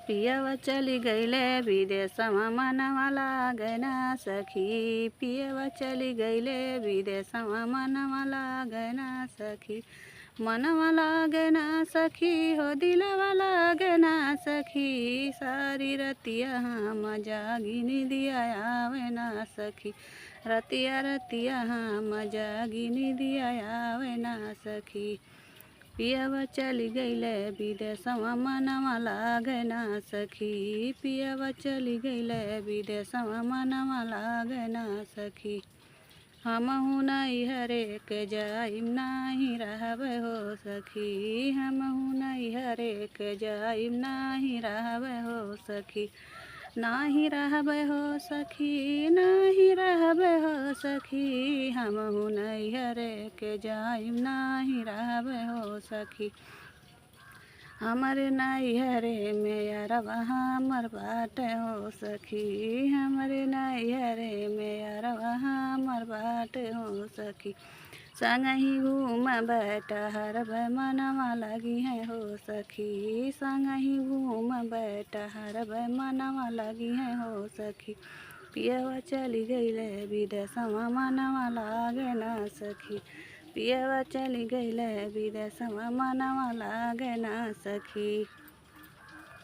पियवा चली गईले विदेशवा मनवा लागे ना सखी। पियवा चली गईले विदेशवा मनवा लागे ना सखी। मनवा लागे ना सखी हो दिलवा लागे ना सखी। सारी रतिया हम जागी निदिया आवे ना सखी। रतिया रतिया हम जागी निदिया आवे ना सखी। पियवा चली गईले विदेशवा मनवा लागे ना सखी। पियवा चली गईले विदेशवा मनवा लागे ना सखी। हमहु नैहरे के जाइम नाही रहबे हो सखी। हमहु नैहरे के जाइम नाही रहबे हो सखी। नाही रहबे हो सखी नाही रहबे हो सखी। हमहु नैहरे के जाइम नाही रहबे हो सखी। हमरे नैहरे में यारवा हमर बाटे हो सखी। हमरे नैहरे में यारवा हमर बाटे हो सखी। संगहि घूम टहरबै मनवा लगी है हो सखी। संगहि घूम टहरबै मनवा लगी है हो सखी। पियवा चली गईले विदेशवा मनवा लागे ना सखी। पियवा चली गईले विदेशवा मनवा लागे ना सखी।